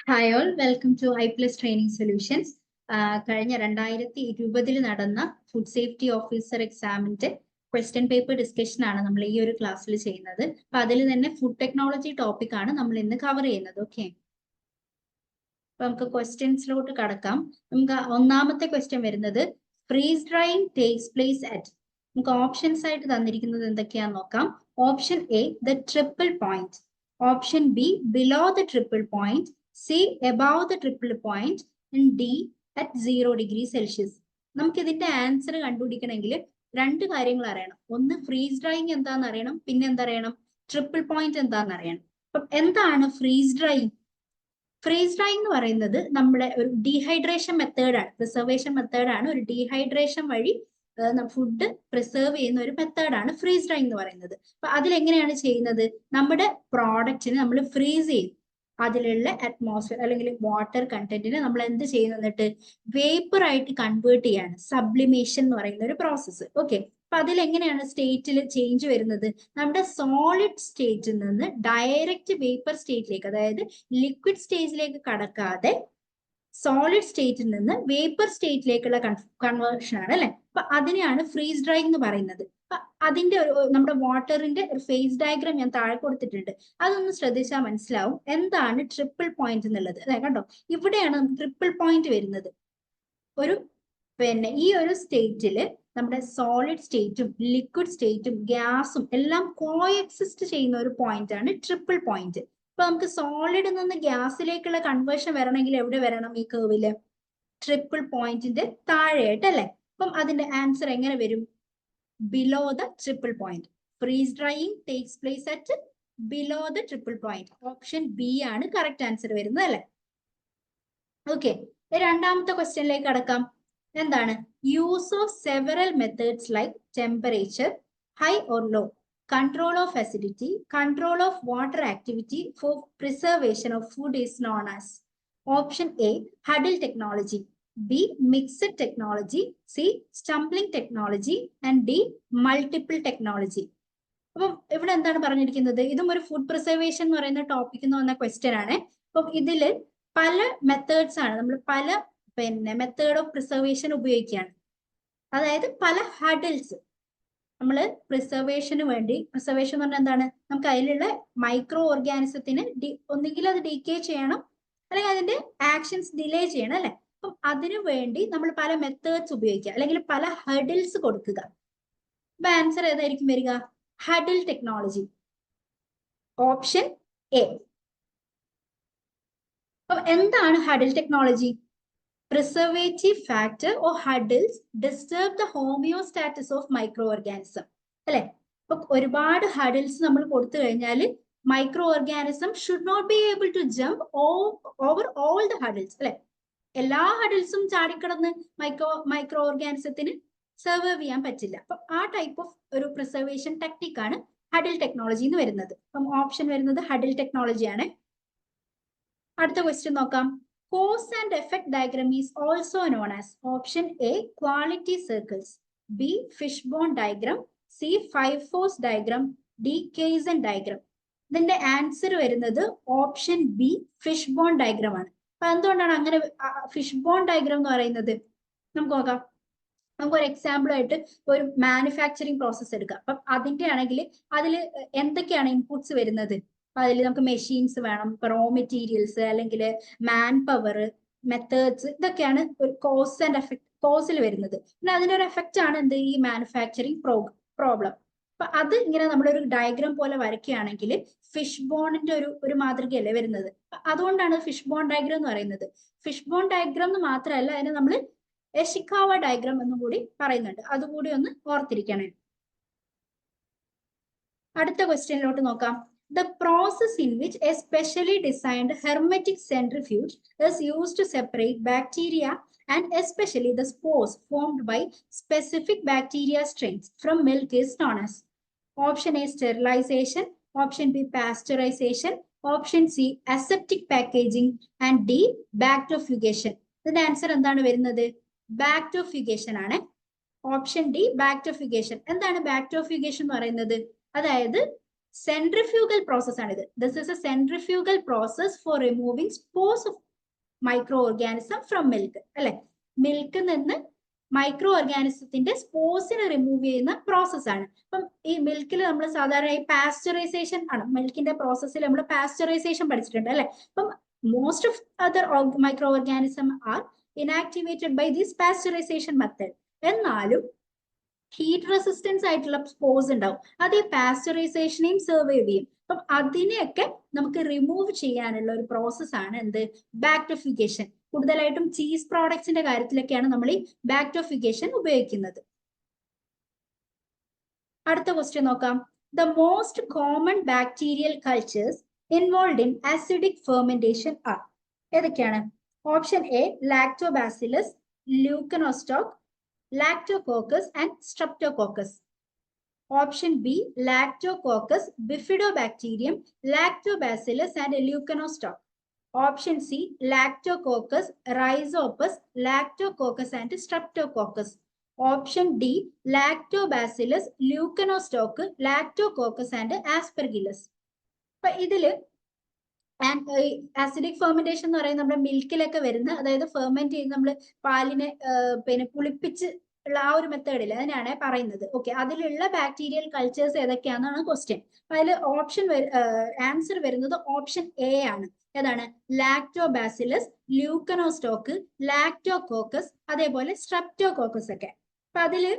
Hi all, welcome to iPlus training solutions. കഴിഞ്ഞ 2020 നടന്ന food safety officer എക്സാമിന്റെ question paper discussion ആണ് നമ്മൾ ഈ ഒരു ക്ലാസ്സിൽ ചെയ്യുന്നത്. അപ്പൊ അതിൽ തന്നെ ഫുഡ് ടെക്നോളജി ടോപ്പിക് ആണ് നമ്മൾ ഇന്ന് കവർ ചെയ്യുന്നത്. ഓക്കെ, അപ്പൊ നമുക്ക് ക്വസ്റ്റ്യൻസിലോട്ട് കടക്കാം. നമുക്ക് ഒന്നാമത്തെ ക്വസ്റ്റ്യൻ വരുന്നത് freeze drying takes place at. നമുക്ക് ഓപ്ഷൻസ് ആയിട്ട് തന്നിരിക്കുന്നത് എന്തൊക്കെയാന്ന് നോക്കാം. Option A the triple point, option B below the triple point, C above the triple point, and D at 0 degree Celsius. നമുക്ക് ഇതിന്റെ ആൻസർ കണ്ടുപിടിക്കണമെങ്കിൽ രണ്ട് കാര്യങ്ങൾ അറിയണം. ഒന്ന് ഫ്രീസ് ഡ്രൈയിങ് എന്താണെന്ന് അറിയണം, പിന്നെ എന്തറിയണം, ട്രിപ്പിൾ പോയിന്റ് എന്താണെന്ന് അറിയണം. അപ്പം എന്താണ് ഫ്രീസ് ഡ്രൈയിങ്? ഫ്രീസ് ഡ്രൈയിങ് എന്ന് പറയുന്നത് നമ്മുടെ ഒരു ഡീഹൈഡ്രേഷൻ മെത്തേഡാണ്, പ്രിസർവേഷൻ മെത്തേഡാണ്. ഒരു ഡീഹൈഡ്രേഷൻ വഴി ഫുഡ് പ്രിസർവ് ചെയ്യുന്ന ഒരു മെത്തേഡാണ് ഫ്രീസ് ഡ്രൈയിങ് എന്ന് പറയുന്നത്. അപ്പൊ അതിലെങ്ങനെയാണ് ചെയ്യുന്നത്? നമ്മുടെ പ്രോഡക്റ്റിന് നമ്മൾ ഫ്രീസ് ചെയ്യും, അതിലുള്ള അറ്റ്മോസ്ഫിയർ അല്ലെങ്കിൽ വാട്ടർ കണ്ടന്റിനെ നമ്മൾ എന്ത് ചെയ്യുന്നു, എന്നിട്ട് വേപ്പർ ആയിട്ട് കൺവേർട്ട് ചെയ്യാണ്, സബ്ലിമേഷൻ എന്ന് പറയുന്ന ഒരു പ്രോസസ്സ്. ഓക്കെ, അപ്പൊ അതിലെങ്ങനെയാണ് സ്റ്റേറ്റിൽ ചേഞ്ച് വരുന്നത്? നമ്മുടെ സോളിഡ് സ്റ്റേറ്റിൽ നിന്ന് ഡയറക്റ്റ് വേപ്പർ സ്റ്റേറ്റിലേക്ക്, അതായത് ലിക്വിഡ് സ്റ്റേജിലേക്ക് കടക്കാതെ സോളിഡ് സ്റ്റേറ്റിൽ നിന്ന് വേപ്പർ സ്റ്റേറ്റിലേക്കുള്ള കൺവേർഷൻ ആണ് അല്ലെ. അപ്പൊ അതിനെയാണ് ഫ്രീസ് ഡ്രൈയിങ് എന്ന് പറയുന്നത്. അതിന്റെ നമ്മുടെ വാട്ടറിന്റെ ഒരു ഫേസ് ഡയഗ്രാം ഞാൻ താഴെ കൊടുത്തിട്ടുണ്ട്, അതൊന്ന് ശ്രദ്ധിച്ചാൽ മനസ്സിലാവും എന്താണ് ട്രിപ്പിൾ പോയിന്റ് എന്നുള്ളത്. അതെ കണ്ടോ, ഇവിടെയാണ് നമുക്ക് ട്രിപ്പിൾ പോയിന്റ് വരുന്നത്. ഒരു ഈ ഒരു സ്റ്റേറ്റില് നമ്മുടെ സോളിഡ് സ്റ്റേറ്റും ലിക്വിഡ് സ്റ്റേറ്റും ഗ്യാസും എല്ലാം കോഎക്സിസ്റ്റ് ചെയ്യുന്ന ഒരു പോയിന്റ് ആണ് ട്രിപ്പിൾ പോയിന്റ്. അപ്പൊ നമുക്ക് സോളിഡിൽ നിന്ന് ഗ്യാസിലേക്കുള്ള കൺവേർഷൻ വരണമെങ്കിൽ എവിടെ വരണം? ഈ കർവില് ട്രിപ്പിൾ പോയിന്റിന്റെ താഴെയായിട്ട് അല്ലെ. അപ്പം അതിന്റെ ആൻസർ എങ്ങനെ വരും? Below the triple point. Freeze drying takes place at below the triple point. Option B ആണ് കറക്റ്റ് ആൻസർ വരുന്നത് അല്ലെ. ഓക്കെ, രണ്ടാമത്തെ ക്വസ്റ്റ്യനിലേക്ക് കടക്കാം. എന്താണ്? Use of several methods like temperature, high or low, control of acidity, control of water activity for preservation of food is known as. Option A, huddle technology, B, mixed technology, C, stumbling technology, and D, multiple technology. അപ്പം ഇവിടെ എന്താണ് പറഞ്ഞിരിക്കുന്നത്? ഇതും ഒരു food preservation എന്ന് പറയുന്ന topic എന്ന് വന്ന ക്വസ്റ്റ്യൻ ആണ്. അപ്പം ഇതില് പല മെത്തേഡ്സ് ആണ്, നമ്മൾ പല മെത്തേഡ് ഓഫ് പ്രിസർവേഷൻ ഉപയോഗിക്കുകയാണ്. അതായത് പല ഹഡിൽസ് നമ്മൾ പ്രിസർവേഷന് വേണ്ടി, പ്രിസർവേഷൻ എന്ന് പറഞ്ഞാൽ എന്താണ്? നമുക്ക് അതിലുള്ള മൈക്രോ ഓർഗാനിസത്തിന് ഒന്നുകിൽ അത് ഡീക്കേ ചെയ്യണം, അല്ലെങ്കിൽ അതിന്റെ ആക്ഷൻസ് ഡിലേ ചെയ്യണം അല്ലെ. അപ്പം അതിനു വേണ്ടി നമ്മൾ പല മെത്തേഡ്സ് ഉപയോഗിക്കുക, അല്ലെങ്കിൽ പല ഹഡിൽസ് കൊടുക്കുക. അപ്പൊ ആൻസർ ഏതായിരിക്കും വരിക? Hurdle technology, option A. അപ്പൊ എന്താണ് hurdle technology? Preservative factor or hurdles disturb the homeostasis of micro organism അല്ലെ. അപ്പൊ ഒരുപാട് ഹഡിൽസ് നമ്മൾ കൊടുത്തു കഴിഞ്ഞാൽ micro organism should not be able to jump over all the hurdles അല്ലെ. എല്ലാ ഹഡിൽസും ചാടിക്കടന്ന് മൈക്രോ ഓർഗാനിസത്തിന് സർവൈവ് ചെയ്യാൻ പറ്റില്ല. അപ്പൊ ആ ടൈപ്പ് ഓഫ് ഒരു പ്രിസർവേഷൻ ടെക്നിക് ആണ് ഹഡിൽ ടെക്നോളജി എന്ന് വരുന്നത്. അപ്പം ഓപ്ഷൻ വരുന്നത് ഹഡിൽ ടെക്നോളജി ആണ്. അടുത്ത ക്വസ്റ്റ്യൻ നോക്കാം. Cause and effect diagram is also known as. Option A, quality circles, B, fishbone diagram, C, five force diagram, D, Kaizen diagram. ഇതിന്റെ ആൻസർ വരുന്നത് ഓപ്ഷൻ ബി, ഫിഷ്ബോൺ ഡയഗ്രാം ആണ്. അപ്പൊ എന്തുകൊണ്ടാണ് അങ്ങനെ ഫിഷ്ബോൺ ഡയഗ്രാം എന്ന് പറയുന്നത്? നമുക്ക് നോക്കാം. നമുക്ക് ഒരു എക്സാമ്പിൾ ആയിട്ട് ഒരു മാനുഫാക്ചറിങ് പ്രോസസ് എടുക്കാം. അപ്പം അതിന്റെ ആണെങ്കിൽ അതിൽ എന്തൊക്കെയാണ് ഇൻപുട്സ് വരുന്നത്? അതിൽ നമുക്ക് മെഷീൻസ് വേണം, റോ മെറ്റീരിയൽസ്, അല്ലെങ്കിൽ മാൻ പവർ, മെത്തേഡ്സ്, ഇതൊക്കെയാണ് ഒരു കോസ് ആൻഡ് എഫക്ട് കോസിൽ വരുന്നത്. പിന്നെ അതിന്റെ ഒരു എഫക്റ്റ് ആണ് എന്ത്? ഈ മാനുഫാക്ചറിങ് പ്രോബ്ലം. അപ്പൊ അത് ഇങ്ങനെ നമ്മളൊരു ഡയഗ്രാം പോലെ വരയ്ക്കുകയാണെങ്കിൽ ഫിഷ് ബോണിന്റെ ഒരു മാതൃകയല്ലേ വരുന്നത്. അതുകൊണ്ടാണ് ഫിഷ് ബോൺ ഡയഗ്രാം എന്ന് പറയുന്നത്. ഫിഷ് ബോൺ ഡയഗ്രാം എന്ന് മാത്രമല്ല, അതിനെ നമ്മൾ എഷിക്കാവ ഡയഗ്രാം എന്നും കൂടി പറയുന്നുണ്ട്. അതുകൂടി ഒന്ന് ഓർത്തിരിക്കണേ. അടുത്ത ക്വസ്റ്റ്യനിലോട്ട് നോക്കാം. The process in which a specially designed hermetic centrifuge is used to separate bacteria and especially the spores formed by specific bacteria strains from milk is known as. Option A, sterilization, option B, pasteurization, option C, aseptic packaging, and D, bacterifugation. ഇതിന്റെ answer എന്താണ് വരുന്നത്? Bactofugation ആണ്. Option D, bactofugation. എന്താണ് bactofugation എന്ന് പറയുന്നത്? അതായത് centrifugal process ആണിത്. This is a centrifugal process for removing spores of micro organism from milk. അല്ലെ, മിൽക്കിൽ നിന്ന് മൈക്രോ ഓർഗാനിസത്തിന്റെ സ്പോർസിനെ റിമൂവ് ചെയ്യുന്ന പ്രോസസ് ആണ്. അപ്പം ഈ മിൽക്കിൽ നമ്മൾ സാധാരണ ഈ പാസ്ചറൈസേഷൻ ആണ്, മിൽക്കിന്റെ പ്രോസസ്സിൽ നമ്മൾ പാസ്ചറൈസേഷൻ പഠിച്ചിട്ടുണ്ട് അല്ലെ. അപ്പം most of other microorganism are inactivated by this pasteurization method. എന്നാലും ഹീറ്റ് റെസിസ്റ്റൻസ് ആയിട്ടുള്ള സ്പോർസ് ഉണ്ടാവും, അത് ഈ പാസ്ചറൈസേഷനെയും സർവൈവ് ചെയ്യും. അപ്പം അതിനെയൊക്കെ നമുക്ക് റിമൂവ് ചെയ്യാനുള്ള ഒരു പ്രോസസ് ആണ് എന്ത്, ബാക്ടോഫിക്കേഷൻ. കൂടുതലായിട്ടും ചീസ് പ്രോഡക്ട്സിന്റെ കാര്യത്തിലൊക്കെയാണ് നമ്മൾ ഈ ബാക്ടോഫിക്കേഷൻ ഉപയോഗിക്കുന്നത്. അടുത്ത ക്വസ്റ്റ്യൻ നോക്കാം. The most common bacterial cultures involve in acidic fermentation are. ഏതൊക്കെയാണ്? Option A Lactobacillus, Leuconostoc, Lactococcus and Streptococcus. Option B Lactococcus, Bifidobacterium, Lactobacillus and Leuconostoc. Option C Lactococcus, Rhizopus, Lactococcus and Streptococcus. Option D Lactobacillus, Leuconostoc, Lactococcus and Aspergillus. അപ്പൊ ഇതില് acidic fermentation എന്ന് പറയുന്നത് നമ്മുടെ മിൽക്കിലൊക്കെ വരുന്ന, അതായത് ferment ചെയ്ത് നമ്മൾ പാലിനെ പിന്നെ പുളിപ്പിച്ച് ഉള്ള ആ ഒരു മെത്തേഡിൽ അതിനാണ് പറയുന്നത്. ഓക്കെ, അതിലുള്ള ബാക്ടീരിയൽ കൾച്ചേഴ്സ് ഏതൊക്കെയാണെന്നാണ് ക്വസ്റ്റ്യൻ. അതിൽ ഓപ്ഷൻ ആൻസർ വരുന്നത് ഓപ്ഷൻ എ ആണ്. ഏതാണ്? ലാക്ടോബാസിലസ്, ല്യൂക്കനോസ്റ്റോക്ക്, ലാക്ടോകോക്കസ്, അതേപോലെ സ്ട്രെപ്റ്റോകോക്കസ് ഒക്കെ. അപ്പൊ അതില്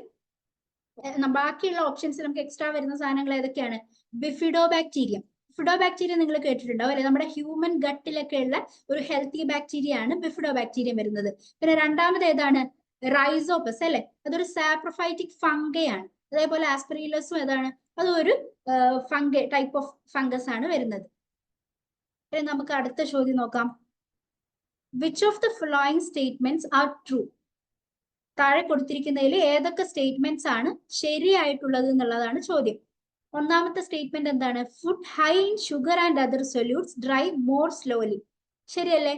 ബാക്കിയുള്ള ഓപ്ഷൻസ് നമുക്ക് എക്സ്ട്രാ വരുന്ന സാധനങ്ങൾ ഏതൊക്കെയാണ്? ബിഫിഡോബാക്ടീരിയം. ബിഫിഡോബാക്ടീരിയം നിങ്ങൾ കേട്ടിട്ടുണ്ടാവും അല്ലെ, നമ്മുടെ ഹ്യൂമൻ ഗട്ടിലൊക്കെ ഉള്ള ഒരു ഹെൽത്തി ബാക്ടീരിയ ആണ് ബിഫിഡോബാക്ടീരിയം വരുന്നത്. പിന്നെ രണ്ടാമത് ഏതാണ്? റൈസോപ്പസ് അല്ലെ, അതൊരു സാപ്രോഫൈറ്റിക് ഫംഗയാണ്. അതേപോലെ ആസ്പെറില്ലസും ഏതാണ്? അതൊരു ഫംഗ ടൈപ്പ് ഓഫ് ഫംഗസ് ആണ് വരുന്നത്. നമുക്ക് അടുത്ത ചോദ്യം നോക്കാം. Which of the following statements are true? താഴെ കൊടുത്തിരിക്കുന്നതിൽ ഏതൊക്കെ സ്റ്റേറ്റ്മെന്റ്സ് ആണ് ശരിയായിട്ടുള്ളത് എന്നുള്ളതാണ് ചോദ്യം. ഒന്നാമത്തെ സ്റ്റേറ്റ്മെന്റ് എന്താണ്? Food high in sugar and other solutes dry more slowly. ശരിയല്ലേ?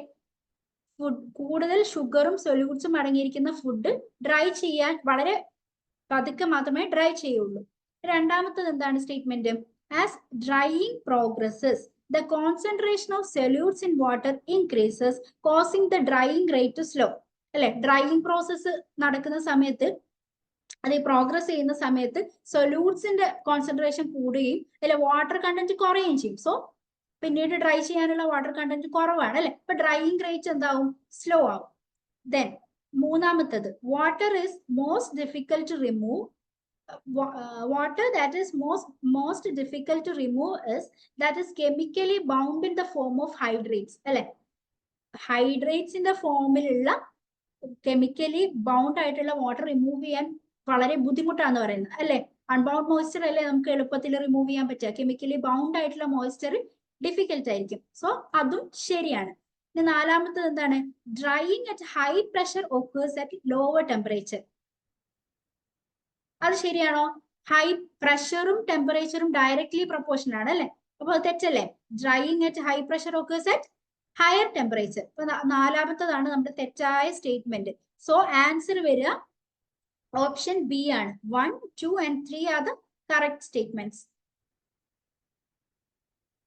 ഫുഡ് കൂടുതൽ ഷുഗറും സൊല്യൂട്ട്സും അടങ്ങിയിരിക്കുന്ന ഫുഡ് ഡ്രൈ ചെയ്യാൻ വളരെ പതുക്കെ മാത്രമേ ഡ്രൈ ചെയ്യുള്ളൂ. രണ്ടാമത്തത് എന്താണ് statement? As drying progresses the concentration of solutes in water increases, causing the drying rate to slow. അല്ലെ, ഡ്രൈയിങ് പ്രോസസ്സ് നടക്കുന്ന സമയത്ത്, അത് പ്രോഗ്രസ് ചെയ്യുന്ന സമയത്ത് സൊല്യൂട്ട്സിന്റെ കോൺസെൻട്രേഷൻ കൂടുകയും അതിൽ വാട്ടർ കണ്ടന്റ് കുറയുകയും ചെയ്യും. സോ പിന്നീട് ഡ്രൈ ചെയ്യാനുള്ള വാട്ടർ കണ്ടന്റ് കുറവാണ് അല്ലെ, അപ്പൊ ഡ്രൈയിങ് റേറ്റ് എന്താവും? സ്ലോ ആവും. ദെൻ മൂന്നാമത്തത്, water is most difficult to remove. Water that is most difficult to remove is that is chemically bound in the form of hydrates. അല്ലെ, ഹൈഡ്രേറ്റ്സിന്റെ ഫോമിലുള്ള കെമിക്കലി ബൗണ്ട് ആയിട്ടുള്ള water remove ചെയ്യാൻ വളരെ ബുദ്ധിമുട്ടാന്ന് പറയുന്നത് അല്ലെ. അൺബൗണ്ട് മോയ്സ്ചർ അല്ലേ നമുക്ക് എളുപ്പത്തിൽ റിമൂവ് ചെയ്യാൻ പറ്റുക, കെമിക്കലി ബൗണ്ട് ആയിട്ടുള്ള മോയ്സ്ചർ ഡിഫിക്കൽട്ട് ആയിരിക്കും. സോ അതും ശരിയാണ്. ഇനി നാലാമത്തത് എന്താണ്? Drying at high pressure occurs at lower temperature. അത് ശരിയാണോ? ഹൈ പ്രഷറും ടെമ്പറേച്ചറും ഡയറക്ട്ലി പ്രൊപ്പോർഷൻ ആണ് അല്ലെ, അപ്പൊ അത് തെറ്റല്ലേ? Drying at high pressure occurs at higher temperature. അപ്പൊ നാലാമത്തതാണ് നമ്മുടെ തെറ്റായ സ്റ്റേറ്റ്മെന്റ്. സോ ആൻസർ വരിക ഓപ്ഷൻ ബി ആണ്. 1, 2 and 3 are the correct statements.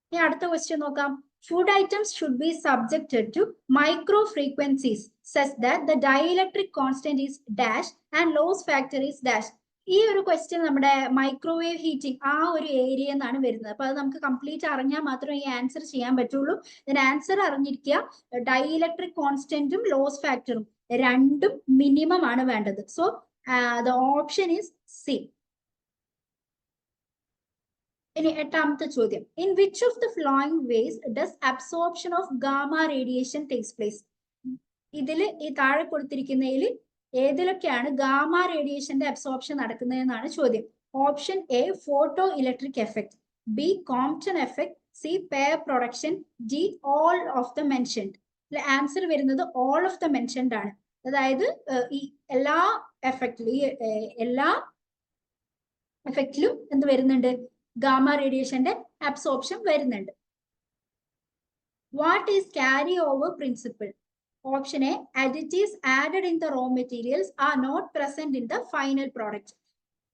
ഇനി അടുത്ത ക്വസ്റ്റ്യൻ നോക്കാം. Food items should be subjected to micro frequencies such that the dielectric constant is dash and loss factor is dash. ഈ ഒരു question നമ്മുടെ microwave heating ആ ഒരു area എന്നാണ് വരുന്നത്. അപ്പൊ അത് നമുക്ക് കംപ്ലീറ്റ് അറിഞ്ഞാൽ മാത്രമേ ഈ ആൻസർ ചെയ്യാൻ പറ്റുള്ളൂ. ഇതിന് ആൻസർ അറിഞ്ഞിരിക്കുക. ഡൈഇലക്ട്രിക് കോൺസ്റ്റന്റും ലോസ് ഫാക്ടറും രണ്ടും മിനിമം ആണ് വേണ്ടത്. So the option is C. ഇനി എട്ടാമത്തെ ചോദ്യം. In which of the following ways does absorption of gamma radiation takes place? ഇതിൽ ഈ താഴെ കൊടുത്തിരിക്കുന്നതിൽ ഏതിലൊക്കെയാണ് ഗാമ റേഡിയേഷന്റെ അബ്സോർപ്ഷൻ നടക്കുന്നതെന്നാണ് ചോദ്യം. Option A photo electric effect, B Compton effect, C pair production, D all of the mentioned. Answer വരുന്നത് all of the mentioned ആണ്. അതായത് ഈ എല്ലാ എഫക്റ്റിലും എന്ത് വരുന്നുണ്ട്? ഗാമ റേഡിയേഷന്റെ അബ്സോർപ്ഷൻ വരുന്നുണ്ട്. What is carry over principle? Option A additives added in the raw materials are not present in the final product.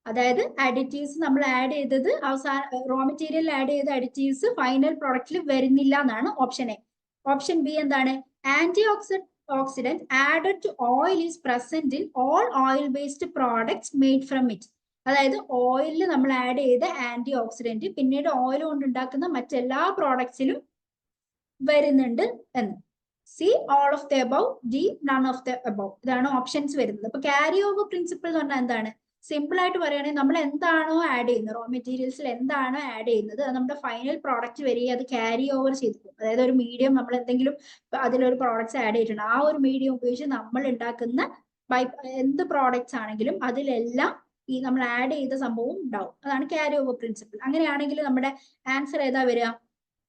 അതായത് അഡിറ്റീവ്സ് നമ്മൾ ആഡ് ചെയ്തത് അവസാന റോ മെറ്റീരിയൽ ആഡ് ചെയ്ത അഡിറ്റീവ്സ് ഫൈനൽ പ്രൊഡക്റ്റിൽ വരുന്നില്ല എന്നാണ് ഓപ്ഷൻ എ. ഓപ്ഷൻ ബി എന്താണ്? Antioxidant added to oil is present in all oil based products made from it. അതായത് ഓയിലിൽ നമ്മൾ ആഡ് ചെയ്ത ആന്റി ഓക്സിഡന്റ് പിന്നീട് ഓയിൽ കൊണ്ട് ഉണ്ടാക്കുന്ന മറ്റെല്ലാ പ്രോഡക്ട്സിലും വരുന്നുണ്ട് എന്ന്. C all of the above, D none of the above. ഇതാണ് ഓപ്ഷൻസ് വരുന്നത്. അപ്പൊ ക്യാരി ഓവർ പ്രിൻസിപ്പിൾ എന്ന് പറഞ്ഞാൽ എന്താണ്? സിമ്പിൾ ആയിട്ട് പറയുകയാണെങ്കിൽ നമ്മൾ എന്താണോ ആഡ് ചെയ്യുന്നത്, റോ മെറ്റീരിയൽസിൽ എന്താണോ ആഡ് ചെയ്യുന്നത്, അത് നമ്മുടെ ഫൈനൽ പ്രോഡക്റ്റ് വരിക അത് ക്യാരി ഓവർ ചെയ്തു പോകും. അതായത് ഒരു മീഡിയം നമ്മൾ എന്തെങ്കിലും അതിലൊരു പ്രോഡക്ട്സ് ആഡ് ചെയ്തിട്ടുണ്ട്, ആ ഒരു മീഡിയം ഉപയോഗിച്ച് നമ്മൾ ഉണ്ടാക്കുന്ന എന്ത് പ്രോഡക്ട്സ് ആണെങ്കിലും അതിലെല്ലാം ഈ നമ്മൾ ആഡ് ചെയ്ത സംഭവം ഉണ്ടാവും. അതാണ് ക്യാരി ഓവർ പ്രിൻസിപ്പിൾ. അങ്ങനെയാണെങ്കിൽ നമ്മുടെ ആൻസർ ഏതാ വരിക?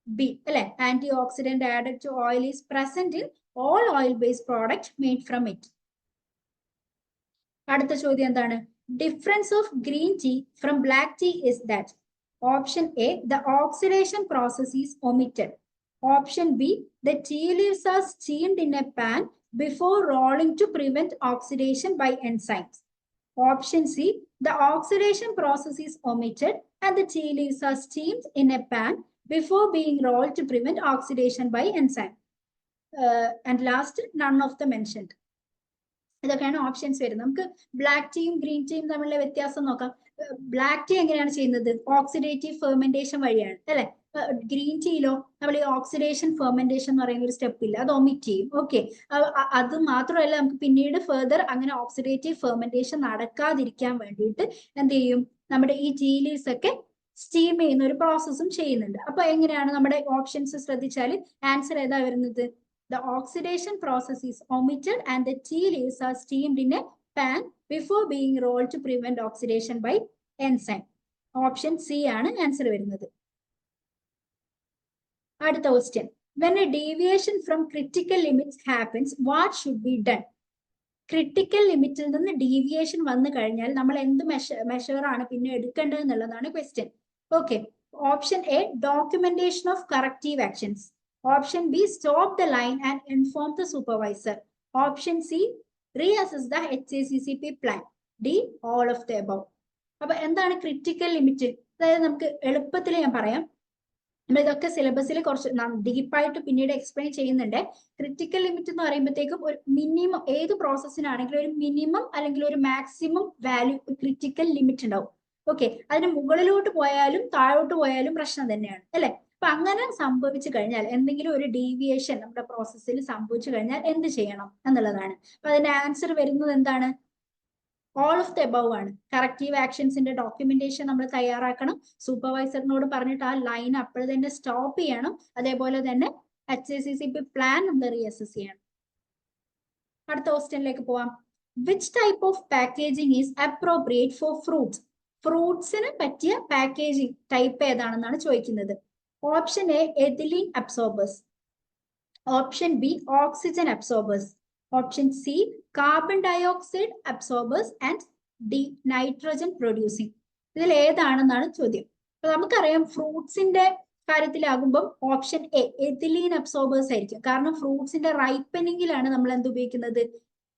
ബി അല്ലെ? Antioxidant added to oil is present in all oil based product made from it. അടുത്ത ചോദ്യം എന്താണ്? Difference of green tea from black tea is that. Option A, the oxidation process is omitted. Option B, the tea leaves are steamed in a pan before rolling to prevent oxidation by enzymes. Option C, the oxidation process is omitted and the tea leaves are steamed in a pan before being rolled to prevent oxidation by enzyme. And last, none of the mentioned. ഇതൊക്കെയാണ് options വരുന്നത്. നമുക്ക് black ടീയും green ടീയും തമ്മിലുള്ള വ്യത്യാസം നോക്കാം. Black tea എങ്ങനെയാണ് ചെയ്യുന്നത്? Oxidative fermentation വഴിയാണ് അല്ലെ? ഗ്രീൻ ടീയിലോ നമ്മൾ ഈ ഓക്സിഡേഷൻ ഫെർമെന്റേഷൻ എന്ന് പറയുന്ന ഒരു സ്റ്റെപ്പ് ഇല്ല, അത് ഒമിറ്റ് ചെയ്യും. ഓക്കെ, അത് മാത്രമല്ല നമുക്ക് പിന്നീട് ഫെർദർ അങ്ങനെ ഓക്സിഡേറ്റീവ് ഫെർമെന്റേഷൻ നടക്കാതിരിക്കാൻ വേണ്ടിയിട്ട് എന്ത് ചെയ്യും? നമ്മുടെ ഈ ടീ ലീവ്സ് ഒക്കെ സ്റ്റീം ചെയ്യുന്ന ഒരു പ്രോസസ്സും ചെയ്യുന്നുണ്ട്. അപ്പൊ എങ്ങനെയാണ് നമ്മുടെ ഓപ്ഷൻസ് ശ്രദ്ധിച്ചാൽ ആൻസർ ഏതാ വരുന്നത്? The oxidation process is omitted and the tea leaves are steamed in a pan before being rolled to prevent oxidation by enzyme. Option C ആണ് ആൻസർ വരുന്നത്. അടുത്ത question. When a deviation from critical limits happens, what should be done? Critical ലിമിറ്റിൽ നിന്ന് deviation വന്നു കഴിഞ്ഞാൽ നമ്മൾ എന്ത് measure ആണ് പിന്നെ എടുക്കേണ്ടത് എന്നുള്ളതാണ് question. Okay, option A, documentation of corrective actions. Option B, stop the line and inform the supervisor. Option C, reassess the HACCP plan. D, all of the above. അപ്പൊ എന്താണ് ക്രിട്ടിക്കൽ ലിമിറ്റ്? അതായത് നമുക്ക് എളുപ്പത്തിൽ ഞാൻ പറയാം, നമ്മൾ ഇതൊക്കെ സിലബസിൽ കുറച്ച് ഡീപ്പായിട്ട് പിന്നീട് എക്സ്പ്ലെയിൻ ചെയ്യുന്നുണ്ട്. ക്രിട്ടിക്കൽ ലിമിറ്റ് എന്ന് പറയുമ്പോഴത്തേക്കും ഒരു മിനിമം, ഏത് പ്രോസസ്സിനാണെങ്കിലും ഒരു മിനിമം അല്ലെങ്കിൽ ഒരു മാക്സിമം വാല്യൂ ക്രിട്ടിക്കൽ ലിമിറ്റ് ഉണ്ടാവും. ഓക്കെ, അതിന് മുകളിലോട്ട് പോയാലും താഴോട്ട് പോയാലും പ്രശ്നം തന്നെയാണ് അല്ലെ? അപ്പൊ അങ്ങനെ സംഭവിച്ചു കഴിഞ്ഞാൽ, എന്തെങ്കിലും ഒരു ഡീവിയേഷൻ നമ്മുടെ പ്രോസസ്സിൽ സംഭവിച്ചു കഴിഞ്ഞാൽ എന്ത് ചെയ്യണം എന്നുള്ളതാണ്. അപ്പൊ അതിന്റെ ആൻസർ വരുന്നത് എന്താണ്? ഓൾ ഓഫ് ദ എബവ് ആണ്. കറക്റ്റീവ് ആക്ഷൻസിന്റെ ഡോക്യുമെന്റേഷൻ നമ്മൾ തയ്യാറാക്കണം, സൂപ്പർവൈസറിനോട് പറഞ്ഞിട്ട് ആ ലൈൻ അപ്പോൾ തന്നെ സ്റ്റോപ്പ് ചെയ്യണം, അതേപോലെ തന്നെ HACCP പ്ലാൻ നമ്മൾ റീഅസസ് ചെയ്യണം. അടുത്ത ക്വസ്റ്റ്യനിലേക്ക് പോവാം. Which type of packaging is appropriate for fruits? ഫ്രൂട്ട്സിന് പറ്റിയ പാക്കേജിംഗ് ടൈപ്പ് ഏതാണെന്നാണ് ചോദിക്കുന്നത്. Option A, ethylene absorbers. Option B, oxygen absorbers. Option C, carbon dioxide absorbers and D, nitrogen producing. ഇതിൽ ഏതാണെന്നാണ് ചോദ്യം. അപ്പൊ നമുക്കറിയാം ഫ്രൂട്ട്സിന്റെ കാര്യത്തിലാകുമ്പോൾ ഓപ്ഷൻ എ, എത്തിലീൻ അബ്സോർബേഴ്സ് ആയിരിക്കും. കാരണം ഫ്രൂട്ട്സിന്റെ റൈപ്പനിങ്ങിലാണ് നമ്മൾ എന്ത് ഉപയോഗിക്കുന്നത്?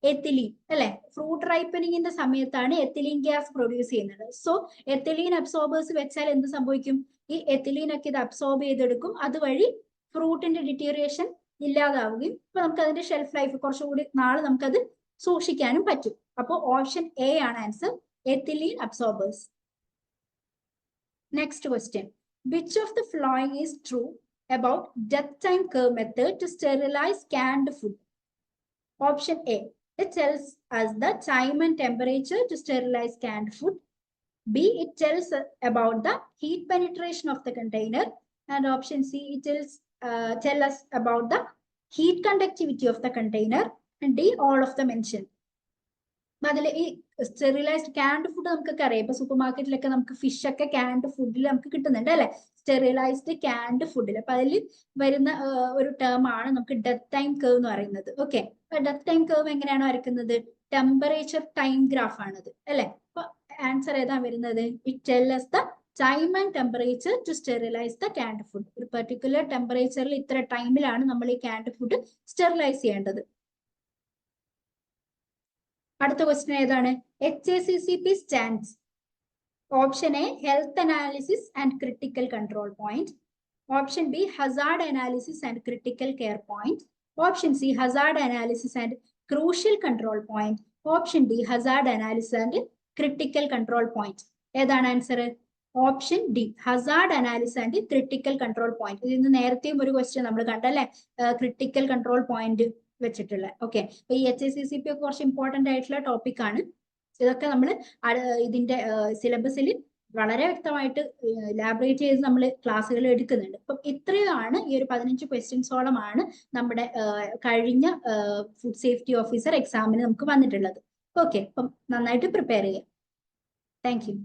എത്തിലീൻ അല്ലെ? ഫ്രൂട്ട് റൈപ്പനിങ്ങിന്റെ സമയത്താണ് എത്തിലീൻ ഗ്യാസ് പ്രൊഡ്യൂസ് ചെയ്യുന്നത്. സോ എത്തിലീൻ അബ്സോർബേഴ്സ് വെച്ചാൽ എന്ത് സംഭവിക്കും? ഈ എത്തിലീൻ ഒക്കെ ഇത് അബ്സോർബ് ചെയ്തെടുക്കും, അതുവഴി ഫ്രൂട്ടിന്റെ ഡിറ്റീറിയേഷൻ ഇല്ലാതാവുകയും ഇപ്പൊ നമുക്ക് അതിന്റെ ഷെൽഫ് ലൈഫ് കുറച്ചുകൂടി നാളെ നമുക്കത് സൂക്ഷിക്കാനും പറ്റും. അപ്പോൾ ഓപ്ഷൻ എ ആണ് answer, ethylene absorbers. Next question. Which of the following is true about death time curve method to sterilize canned food? Option A, it tells us the time and temperature to sterilize canned food. B, it tells about the heat penetration of the container. And option C, it tell us about the heat conductivity of the container. And D, all of the mentioned. അതിൽ ഈ sterilised ക്യാൻഡ് food നമുക്കൊക്കെ അറിയാം. ഇപ്പൊ super മാർക്കറ്റിലൊക്കെ നമുക്ക് fish ഒക്കെ ക്യാൻഡ് ഫുഡിൽ നമുക്ക് കിട്ടുന്നുണ്ട് അല്ലെ? സ്റ്റെറിലൈസ്ഡ് ക്യാൻഡ് ഫുഡിൽ. അപ്പൊ അതിൽ വരുന്ന ഒരു ടേം ആണ് നമുക്ക് ഡെത്ത് ടൈം കർവ് എന്ന് പറയുന്നത്. ഓക്കെ, അപ്പൊ ഡെത്ത് ടൈം കർവ് എങ്ങനെയാണ് വരയ്ക്കുന്നത്? ടെമ്പറേച്ചർ ടൈം ഗ്രാഫ് ആണത് അല്ലെ? അപ്പൊ ആൻസർ ഏതാ വരുന്നത്? It tells us the time and temperature to sterilize the canned food. ഒരു പെർട്ടിക്കുലർ ടെമ്പറേച്ചറിൽ ഇത്ര ടൈമിലാണ് നമ്മൾ ഈ ക്യാൻഡ് ഫുഡ് സ്റ്റെറിലൈസ് ചെയ്യേണ്ടത്. അടുത്ത ക്വസ്റ്റ്യൻ ഏതാണ്? HACCP stands. Option A, health analysis and critical control point. Option B, hazard analysis and critical care point. Option C, hazard analysis and crucial control point. Option D, hazard analysis and critical control point. ഏതാണ് answer? Option D, Hazard analysis and critical control point. ഇതിന് നേരത്തെയും ഒരു question നമ്മൾ കണ്ടല്ലേ, critical control point വെച്ചിട്ടുള്ള. Okay, അപ്പൊ ഈ HACCP ഒക്കെ കുറച്ച് ഇമ്പോർട്ടന്റ് ആയിട്ടുള്ള ടോപ്പിക് ആണ്. ഇതൊക്കെ നമ്മൾ ഇതിന്റെ സിലബസിൽ വളരെ വ്യക്തമായിട്ട് ലാബറേറ്റ് ചെയ്ത് നമ്മൾ ക്ലാസ്സുകൾ എടുക്കുന്നുണ്ട്. അപ്പം ഇത്രയാണ് ഈ ഒരു 15 ക്വസ്റ്റ്യൻസോളമാണ് നമ്മുടെ കഴിഞ്ഞ ഫുഡ് സേഫ്റ്റി ഓഫീസർ എക്സാമിന് നമുക്ക് വന്നിട്ടുള്ളത്. ഓക്കെ, അപ്പം നന്നായിട്ട് പ്രിപ്പയർ ചെയ്യാം. Thank you.